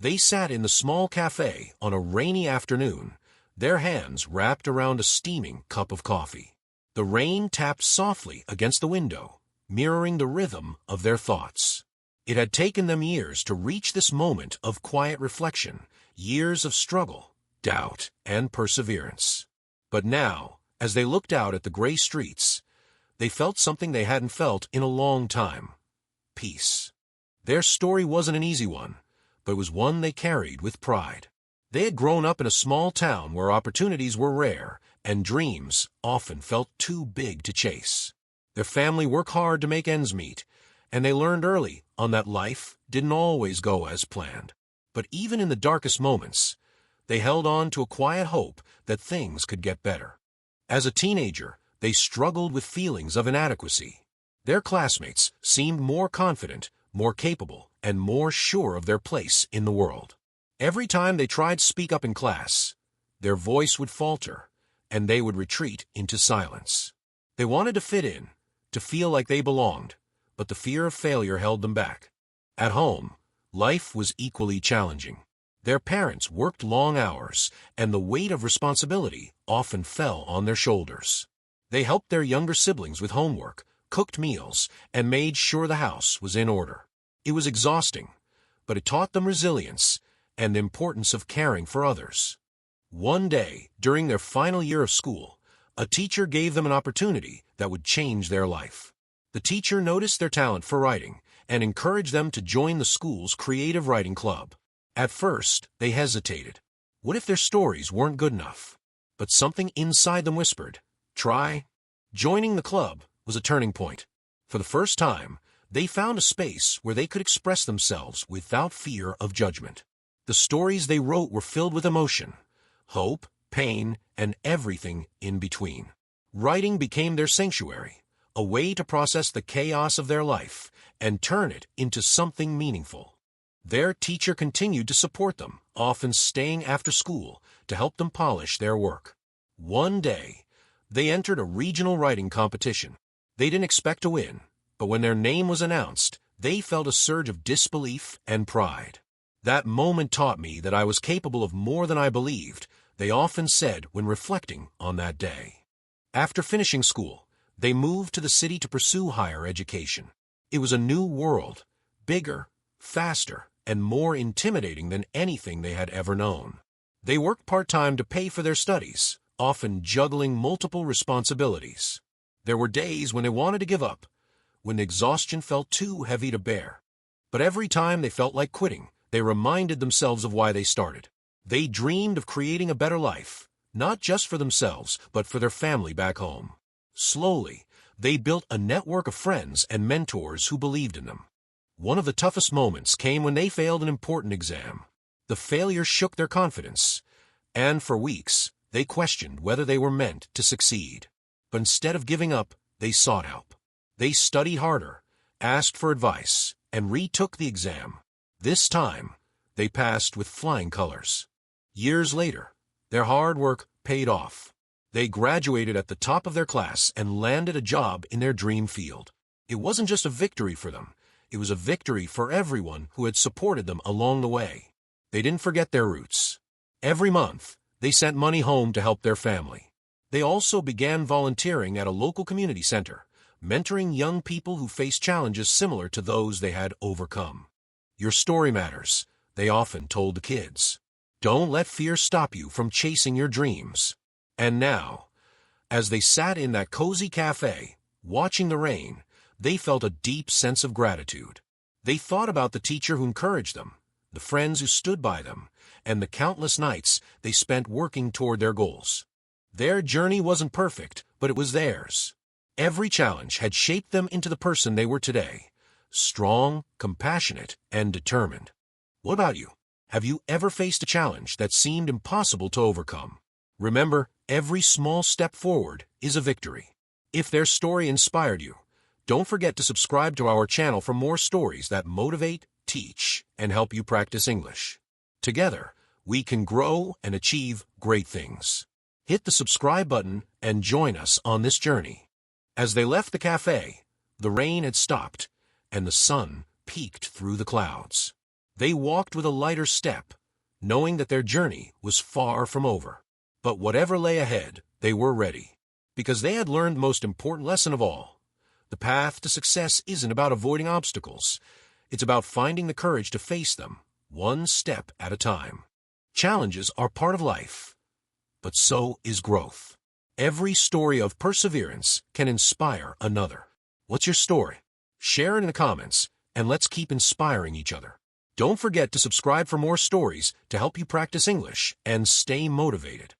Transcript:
They sat in the small cafe on a rainy afternoon, their hands wrapped around a steaming cup of coffee. The rain tapped softly against the window, mirroring the rhythm of their thoughts. It had taken them years to reach this moment of quiet reflection, years of struggle, doubt, and perseverance. But now, as they looked out at the gray streets, they felt something they hadn't felt in a long time: peace. Their story wasn't an easy one, but it was one they carried with pride. They had grown up in a small town where opportunities were rare and dreams often felt too big to chase. Their family worked hard to make ends meet, and they learned early on that life didn't always go as planned. But even in the darkest moments, they held on to a quiet hope that things could get better. As a teenager, they struggled with feelings of inadequacy. Their classmates seemed more confident, more capable, and more sure of their place in the world. Every time they tried to speak up in class, their voice would falter, and they would retreat into silence. They wanted to fit in, to feel like they belonged, but the fear of failure held them back. At home, life was equally challenging. Their parents worked long hours, and the weight of responsibility often fell on their shoulders. They helped their younger siblings with homework, cooked meals, and made sure the house was in order. It was exhausting, but it taught them resilience and the importance of caring for others. One day, during their final year of school, a teacher gave them an opportunity that would change their life. The teacher noticed their talent for writing and encouraged them to join the school's creative writing club. At first, they hesitated. What if their stories weren't good enough? But something inside them whispered, "Try." Joining the club was a turning point. For the first time, they found a space where they could express themselves without fear of judgment. The stories they wrote were filled with emotion, hope, pain, and everything in between. Writing became their sanctuary, a way to process the chaos of their life and turn it into something meaningful. Their teacher continued to support them, often staying after school to help them polish their work. One day, they entered a regional writing competition. They didn't expect to win, but when their name was announced, they felt a surge of disbelief and pride. "That moment taught me that I was capable of more than I believed," they often said when reflecting on that day. After finishing school, they moved to the city to pursue higher education. It was a new world, bigger, faster, and more intimidating than anything they had ever known. They worked part-time to pay for their studies, often juggling multiple responsibilities. There were days when they wanted to give up, when the exhaustion felt too heavy to bear. But every time they felt like quitting, they reminded themselves of why they started. They dreamed of creating a better life, not just for themselves, but for their family back home. Slowly, they built a network of friends and mentors who believed in them. One of the toughest moments came when they failed an important exam. The failure shook their confidence, and for weeks, they questioned whether they were meant to succeed. But instead of giving up, they sought help. They studied harder, asked for advice, and retook the exam. This time, they passed with flying colors. Years later, their hard work paid off. They graduated at the top of their class and landed a job in their dream field. It wasn't just a victory for them. It was a victory for everyone who had supported them along the way. They didn't forget their roots. Every month, they sent money home to help their family. They also began volunteering at a local community center, mentoring young people who faced challenges similar to those they had overcome. "Your story matters," they often told the kids. "Don't let fear stop you from chasing your dreams." And now, as they sat in that cozy cafe, watching the rain, they felt a deep sense of gratitude. They thought about the teacher who encouraged them, the friends who stood by them, and the countless nights they spent working toward their goals. Their journey wasn't perfect, but it was theirs. Every challenge had shaped them into the person they were today, strong, compassionate, and determined. What about you? Have you ever faced a challenge that seemed impossible to overcome? Remember, every small step forward is a victory. If their story inspired you, don't forget to subscribe to our channel for more stories that motivate, teach, and help you practice English. Together, we can grow and achieve great things. Hit the subscribe button and join us on this journey. As they left the cafe, the rain had stopped, and the sun peeked through the clouds. They walked with a lighter step, knowing that their journey was far from over. But whatever lay ahead, they were ready, because they had learned the most important lesson of all. The path to success isn't about avoiding obstacles. It's about finding the courage to face them, one step at a time. Challenges are part of life, but so is growth. Every story of perseverance can inspire another. What's your story? Share it in the comments, and let's keep inspiring each other. Don't forget to subscribe for more stories to help you practice English and stay motivated.